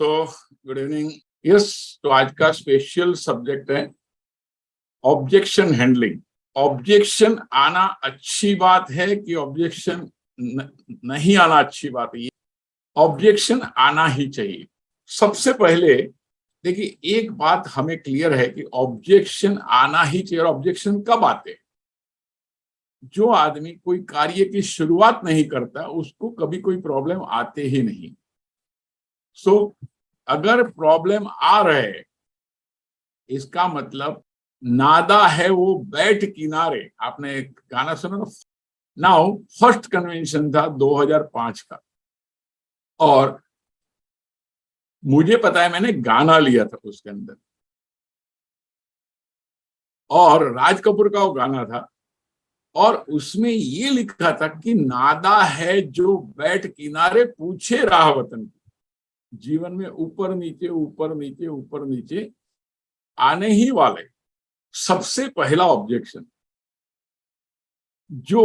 So good evening. Yes, तो आज का स्पेशल सब्जेक्ट है ऑब्जेक्शन हैंडलिंग। ऑब्जेक्शन आना अच्छी बात है कि ऑब्जेक्शन नहीं आना अच्छी बात है? ऑब्जेक्शन आना ही चाहिए। सबसे पहले देखिए, एक बात हमें क्लियर है कि ऑब्जेक्शन आना ही चाहिए। और ऑब्जेक्शन कब आते हैं? जो आदमी कोई कार्य की शुरुआत नहीं करता उसको कभी कोई प्रॉब्लम आते ही नहीं। सो अगर प्रॉब्लम आ रहे, इसका मतलब नादा है वो बैठ किनारे। आपने एक गाना सुना ना? नाउ फर्स्ट कन्वेंशन था 2005 का, और मुझे पता है मैंने गाना लिया था उसके अंदर, और राज कपूर का वो गाना था, और उसमें ये लिखा था कि नादा है जो बैठ किनारे पूछे राह वतन की। जीवन में ऊपर नीचे ऊपर नीचे ऊपर नीचे आने ही वाले सबसे पहला ऑब्जेक्शन जो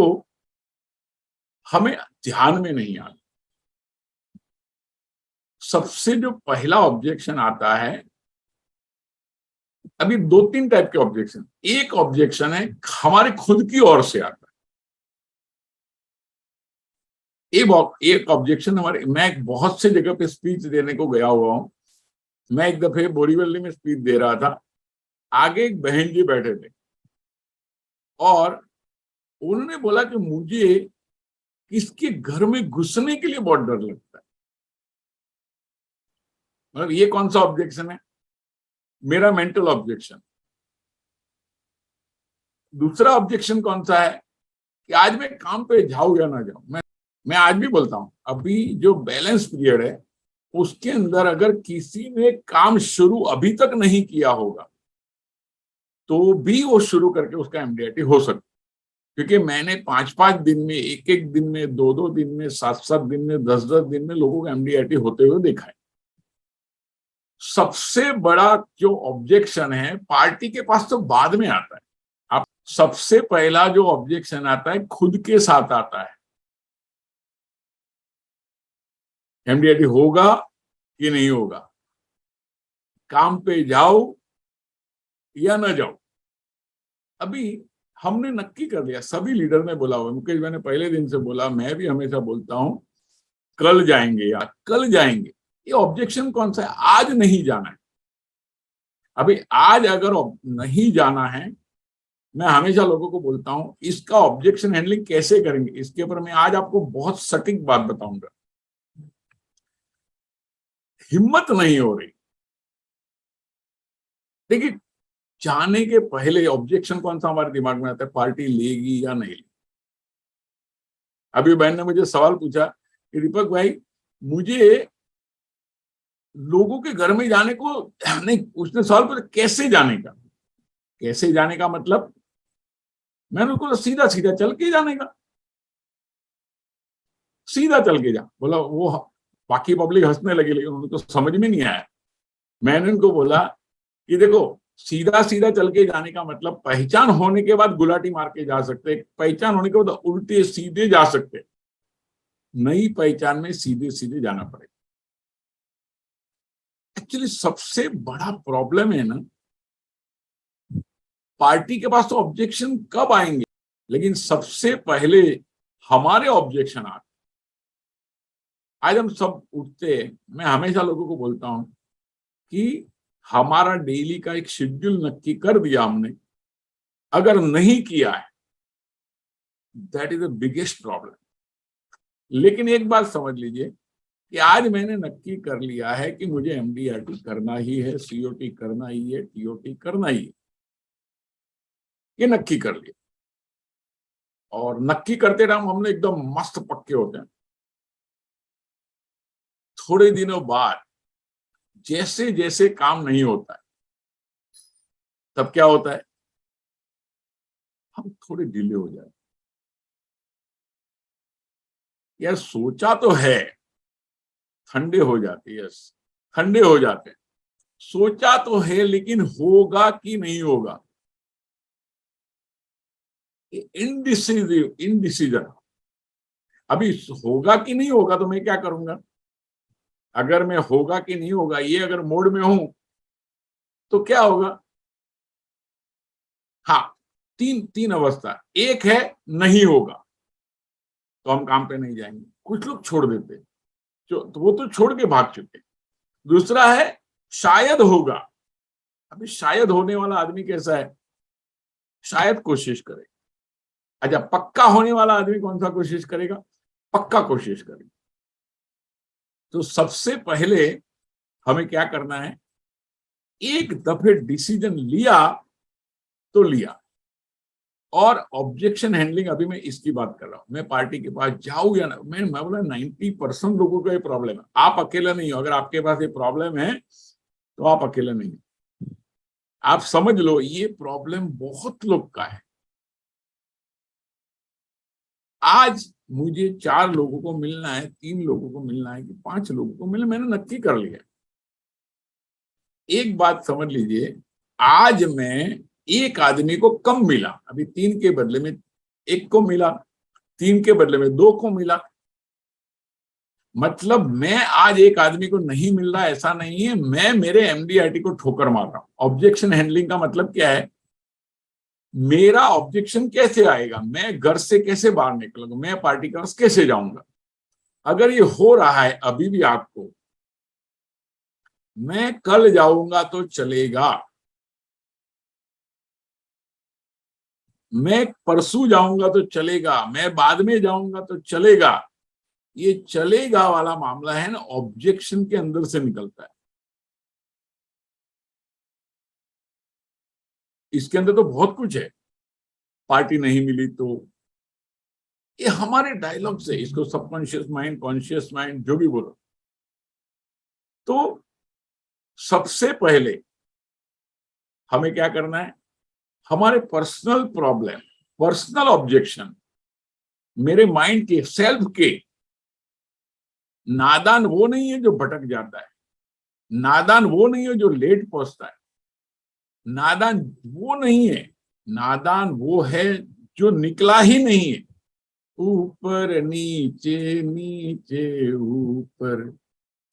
हमें ध्यान में नहीं आता, सबसे जो पहला ऑब्जेक्शन आता है, अभी दो तीन टाइप के ऑब्जेक्शन। एक ऑब्जेक्शन है हमारे खुद की ओर से आता है। एक ऑब्जेक्शन हमारे, मैं बहुत से जगह पे स्पीच देने को गया हुआ हूं। मैं एक दफे बोरीवली में स्पीच दे रहा था, आगे एक बहन जी बैठे थे, और उन्होंने बोला कि मुझे किसके घर में घुसने के लिए बहुत डर लगता है। मतलब ये कौन सा ऑब्जेक्शन है? मेरा मेंटल ऑब्जेक्शन। दूसरा ऑब्जेक्शन कौन सा है कि आज मैं काम पे जाऊं या ना जाऊं। मैं आज भी बोलता हूं, अभी जो बैलेंस पीरियड है उसके अंदर अगर किसी ने काम शुरू अभी तक नहीं किया होगा तो भी वो शुरू करके उसका एमडीआईटी हो सकता है। क्योंकि मैंने 5-5 दिन में, एक दिन में, 2-2 दिन में, 7-7 दिन में, 10-10 दिन में लोगों को एमडीआईटी होते हुए देखा है। सबसे बड़ा जो ऑब्जेक्शन है पार्टी के पास तो बाद में आता है। अब सबसे पहला जो ऑब्जेक्शन आता है खुद के साथ आता है, एमडीआईटी होगा कि नहीं होगा, काम पे जाओ या ना जाओ। अभी हमने नक्की कर लिया, सभी लीडर ने बोला हुआ, मुकेश भाई ने पहले दिन से बोला, मैं भी हमेशा बोलता हूं कल जाएंगे या कल जाएंगे। ये ऑब्जेक्शन कौन सा है? आज नहीं जाना है। अभी आज अगर नहीं जाना है, मैं हमेशा लोगों को बोलता हूं इसका ऑब्जेक्शन हैंडलिंग कैसे करेंगे, इसके ऊपर मैं आज आपको बहुत सटीक बात बताऊंगा। हिम्मत नहीं हो रही। देखिए, जाने के पहले ऑब्जेक्शन कौन सा हमारे दिमाग में आता है? पार्टी लेगी या नहीं लेगी। अभी बहन ने मुझे सवाल पूछा कि दीपक भाई, मुझे लोगों के घर में जाने को नहीं, उसने सवाल पूछा कैसे जाने का। कैसे जाने का मतलब मैंने उसको सीधा सीधा चल के जाने का, सीधा चल के जा बोला। वो बाकी पब्लिक हंसने लगी, लेकिन उनको समझ में नहीं आया। मैंने उनको बोला कि देखो, सीधा सीधा चल के जाने का मतलब पहचान होने के बाद गुलाटी मार के जा सकते, पहचान होने के बाद उल्टे सीधे जा सकते, नई पहचान में सीधे सीधे जाना पड़ेगा। एक्चुअली सबसे बड़ा प्रॉब्लम है ना, पार्टी के पास तो ऑब्जेक्शन कब आएंगे, लेकिन सबसे पहले हमारे ऑब्जेक्शन आते। आज हम सब उठते, मैं हमेशा लोगों को बोलता हूं कि हमारा डेली का एक शेड्यूल नक्की कर दिया हमने, अगर नहीं किया है that is the biggest problem. लेकिन एक बात समझ लीजिए कि आज मैंने नक्की कर लिया है कि मुझे एमडीआरटी करना ही है, सीओटी करना ही है, टीओटी करना ही है, ये नक्की कर लिया। और नक्की करते रहो, हमने एकदम मस्त पक्के होते हैं। थोड़े दिनों बाद जैसे जैसे काम नहीं होता है, तब क्या होता है, हम थोड़े ढीले हो जाते। यार सोचा तो है, ठंडे हो जाते, यस ठंडे हो जाते हैं। सोचा तो है लेकिन होगा कि नहीं होगा, इनडिसीजन। अभी होगा कि नहीं होगा तो मैं क्या करूंगा? अगर मैं होगा कि नहीं होगा ये अगर मोड में हूं तो क्या होगा? हाँ, तीन अवस्था। एक है नहीं होगा तो हम काम पे नहीं जाएंगे, कुछ लोग छोड़ देते, तो वो तो छोड़ के भाग चुके। दूसरा है शायद होगा। अभी शायद होने वाला आदमी कैसा है? शायद कोशिश करे। अच्छा, पक्का होने वाला आदमी कौन सा कोशिश करेगा? पक्का कोशिश करेगा। तो सबसे पहले हमें क्या करना है? एक दफे डिसीजन लिया तो लिया। और ऑब्जेक्शन हैंडलिंग, अभी मैं इसकी बात कर रहा हूं। मैं पार्टी के पास जाऊं या ना, मैं बोला 90% लोगों का ये प्रॉब्लम है। आप अकेला नहीं हो। अगर आपके पास ये प्रॉब्लम है तो आप अकेला नहीं हो। आप समझ लो ये प्रॉब्लम बहुत लोग का है। आज मुझे 4 लोगों को मिलना है, 3 लोगों को मिलना है कि 5 लोगों को मिलना, मैंने नक्की कर लिया। एक बात समझ लीजिए, आज मैं एक आदमी को कम मिला, अभी 3 के बदले में 1 को मिला, 3 के बदले में 2 को मिला। मतलब मैं आज एक आदमी को नहीं मिल रहा ऐसा नहीं है, मैं मेरे एमडीआरटी को ठोकर मार रहा हूं। ऑब्जेक्शन हैंडलिंग का मतलब क्या है? मेरा ऑब्जेक्शन कैसे आएगा, मैं घर से कैसे बाहर निकलूंगा, मैं पार्टी के पास कैसे जाऊंगा। अगर ये हो रहा है अभी भी आपको, मैं कल जाऊंगा तो चलेगा, मैं परसों जाऊंगा तो चलेगा, मैं बाद में जाऊंगा तो चलेगा, ये चलेगा वाला मामला है ना, ऑब्जेक्शन के अंदर से निकलता है। इसके अंदर तो बहुत कुछ है। पार्टी नहीं मिली तो, ये हमारे डायलॉग से, इसको सबकॉन्शियस माइंड, कॉन्शियस माइंड, जो भी बोलो। तो सबसे पहले हमें क्या करना है? हमारे पर्सनल प्रॉब्लम, पर्सनल ऑब्जेक्शन, मेरे माइंड के, सेल्फ के। नादान वो नहीं है जो भटक जाता है, नादान वो नहीं है जो लेट पहुंचता है, नादान वो नहीं है, नादान वो है जो निकला ही नहीं है। ऊपर नीचे नीचे ऊपर,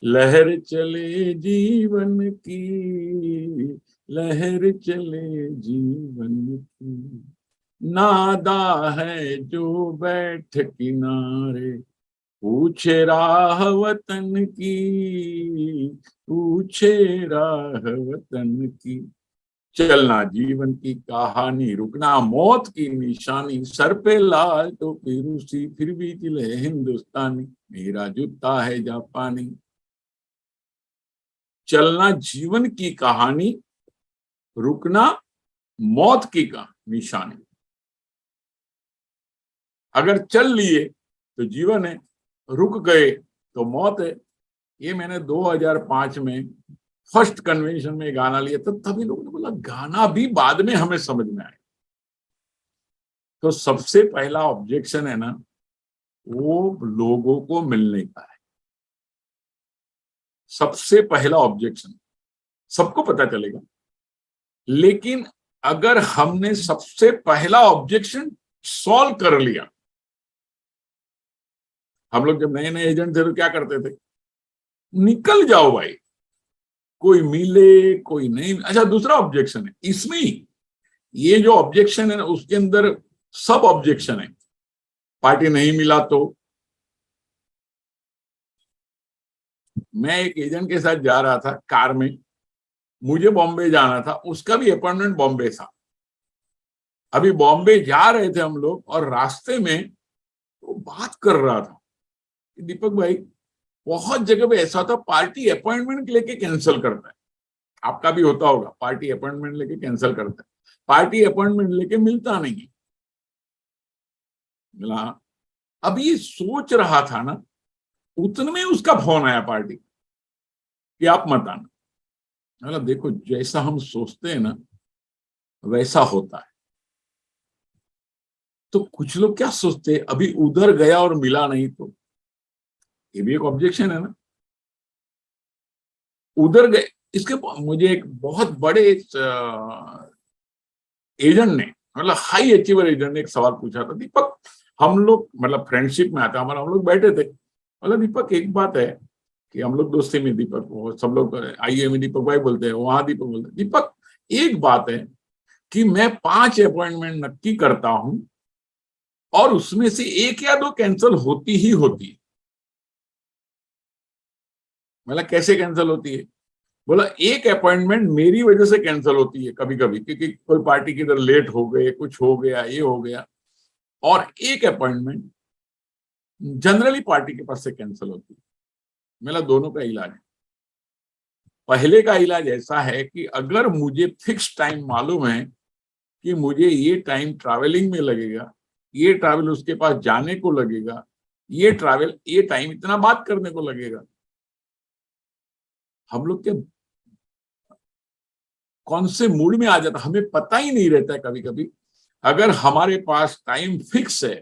लहर चले जीवन की, लहर चले जीवन की। नादा है जो बैठ किनारे, पूछे राह वतन की, पूछे राह वतन की। चलना जीवन की कहानी, रुकना मौत की निशानी। सर पे लाल टोपी रूसी, फिर भी दिल है हिंदुस्तानी, मेरा जूता है जापानी। चलना जीवन की कहानी, रुकना मौत की निशानी। अगर चल लिए तो जीवन है, रुक गए तो मौत है। ये मैंने 2005 में फर्स्ट कन्वेंशन में गाना लिया था, तभी लोगों ने बोला गाना भी बाद में हमें समझ में आया। तो सबसे पहला ऑब्जेक्शन है ना, वो लोगों को मिलने का है। सबसे पहला ऑब्जेक्शन सबको पता चलेगा, लेकिन अगर हमने सबसे पहला ऑब्जेक्शन सॉल्व कर लिया। हम लोग जब नए नए एजेंट थे तो क्या करते थे? निकल जाओ भाई, कोई मिले कोई नहीं। अच्छा, दूसरा ऑब्जेक्शन है इसमें, ये जो ऑब्जेक्शन है ना उसके अंदर सब ऑब्जेक्शन है। पार्टी नहीं मिला तो, मैं एक एजेंट के साथ जा रहा था कार में, मुझे बॉम्बे जाना था, उसका भी अपॉइंटमेंट बॉम्बे था। अभी बॉम्बे जा रहे थे हम लोग और रास्ते में वो बात कर रहा था कि दीपक भाई, बहुत जगह पे ऐसा होता, पार्टी अपॉइंटमेंट लेके कैंसिल करता है। आपका भी होता होगा, पार्टी अपॉइंटमेंट लेके कैंसिल करता है, पार्टी अपॉइंटमेंट लेके मिलता नहीं। मिला। अब ये सोच रहा था ना, उतने में उसका फोन आया पार्टी कि आप मत आना। मतलब देखो, जैसा हम सोचते हैं ना वैसा होता है। तो कुछ लोग क्या सोचते हैं, अभी उधर गया और मिला नहीं तो, ये भी एक ऑब्जेक्शन है ना। उधर गए, इसके मुझे एक बहुत बड़े एजेंट ने, मतलब हाई अचीवर एजेंट ने एक सवाल पूछा था, दीपक हम लोग मतलब फ्रेंडशिप में आता हमारा, हम लोग बैठे थे, मतलब दीपक एक बात है कि हम लोग दोस्ती में दीपक, वो सब लोग आईए में दीपक भाई बोलते हैं, वहां दीपक बोलते हैं। दीपक, एक बात है कि मैं 5 अपॉइंटमेंट नक्की करता हूं और उसमें से 1 या 2 कैंसिल होती ही होती है। मतलब कैसे कैंसिल होती है? बोला 1 अपॉइंटमेंट मेरी वजह से कैंसिल होती है कभी कभी, क्योंकि कोई पार्टी की इधर लेट हो गए, कुछ हो गया, ये हो गया। और 1 अपॉइंटमेंट जनरली पार्टी के पास से कैंसिल होती है। मेरा दोनों का इलाज है। पहले का इलाज ऐसा है कि अगर मुझे फिक्स टाइम मालूम है कि मुझे ये टाइम ट्रैवलिंग में लगेगा, ये ट्रैवल उसके पास जाने को लगेगा, ये टाइम इतना बात करने को लगेगा, हम लोग के कौन से मूड में आ जाता हमें पता ही नहीं रहता है कभी कभी। अगर हमारे पास टाइम फिक्स है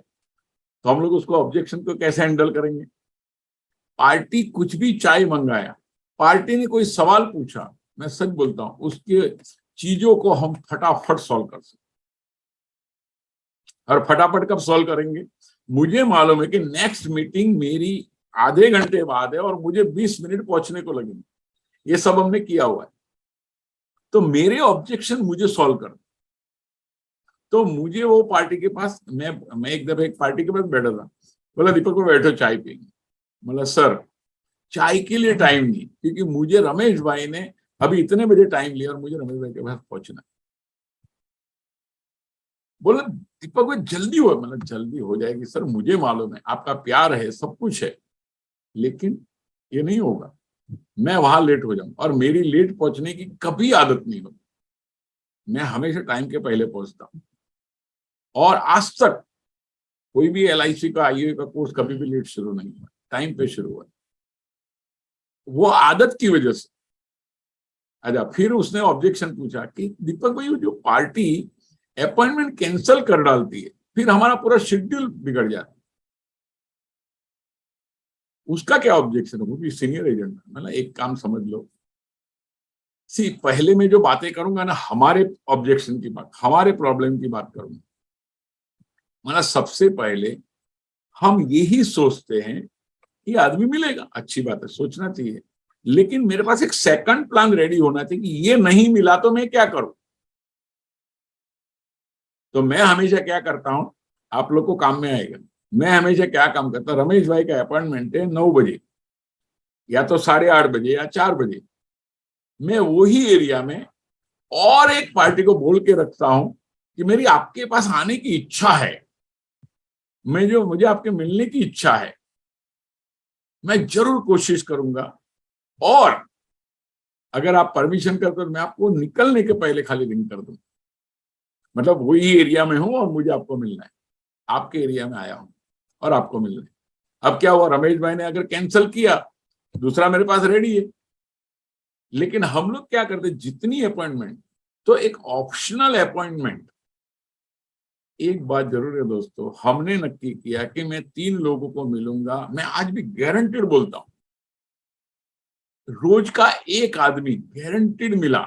तो हम लोग उसको ऑब्जेक्शन को कैसे हैंडल करेंगे? पार्टी कुछ भी चाय मंगाया, पार्टी ने कोई सवाल पूछा, मैं सच बोलता हूं उसके चीजों को हम फटाफट सॉल्व कर सकते। और फटाफट कब सॉल्व करेंगे? मुझे मालूम है कि नेक्स्ट मीटिंग मेरी आधे घंटे बाद है और मुझे 20 मिनट पहुंचने को लगेंगे। ये सब हमने किया हुआ है। तो मेरे ऑब्जेक्शन मुझे सॉल्व कर, तो मुझे वो पार्टी के पास, मैं एक दफे एक पार्टी के पास बैठा था, बोला दीपक को बैठो चाय पिएंगे। बोला सर चाय के लिए टाइम नहीं, क्योंकि मुझे रमेश भाई ने अभी इतने बजे टाइम लिया और मुझे रमेश भाई के पास पहुंचना। बोला दीपक भाई जल्दी हो, मतलब जल्दी हो जाएगी सर, मुझे मालूम है आपका प्यार है, सब कुछ है, लेकिन ये नहीं होगा, मैं वहां लेट हो जाऊंगा। और मेरी लेट पहुंचने की कभी आदत नहीं होगी, मैं हमेशा टाइम के पहले पहुंचता हूँ। और आज तक कोई भी LIC का IAA का कोर्स कभी भी लेट शुरू नहीं हुआ, टाइम पे शुरू हुआ। वो आदत की वजह से। अच्छा, फिर उसने ऑब्जेक्शन पूछा कि दीपक भाई जो पार्टी अपॉइंटमेंट कैंसिल कर डालती है, फिर हमारा पूरा शेड्यूल बिगड़ जाता है, उसका क्या ऑब्जेक्शन है? वो भी सीनियर एजेंट है। मतलब एक काम समझ लो, पहले मैं जो बातें करूंगा ना, हमारे ऑब्जेक्शन की बात, हमारे प्रॉब्लम की बात करूंगा। मतलब सबसे पहले हम यही सोचते हैं कि आदमी मिलेगा, अच्छी बात है, सोचना चाहिए, लेकिन मेरे पास एक सेकंड प्लान रेडी होना चाहिए कि ये नहीं मिला तो मैं क्या करूं। तो मैं हमेशा क्या करता हूं, आप लोग को काम में आएगा। मैं हमेशा क्या काम करता, रमेश भाई का अपॉइंटमेंट है 9 बजे, या तो 8:30 बजे या 4 बजे, मैं वही एरिया में और एक पार्टी को बोल के रखता हूं कि मेरी आपके पास आने की इच्छा है, मुझे आपके मिलने की इच्छा है, मैं जरूर कोशिश करूंगा, और अगर आप परमिशन करते तो मैं आपको निकलने के पहले खाली रिंग कर दूं। मतलब वही एरिया में हूं और मुझे आपको मिलना है, आपके एरिया में आया हूं और आपको मिलना है। अब क्या हुआ, रमेश भाई ने अगर कैंसिल किया, दूसरा मेरे पास रेडी है। लेकिन हम लोग क्या करते, जितनी अपॉइंटमेंट, तो एक ऑप्शनल अपॉइंटमेंट। एक बात जरूर है दोस्तों, हमने नक्की किया कि मैं 3 लोगों को मिलूंगा। मैं आज भी गारंटेड बोलता हूं, रोज का 1 आदमी गारंटेड मिला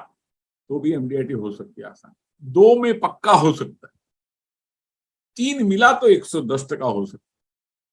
तो भी MDRT हो सकती है आसान, 2 में पक्का हो सकता है, 3 मिला तो 110% हो सकता है।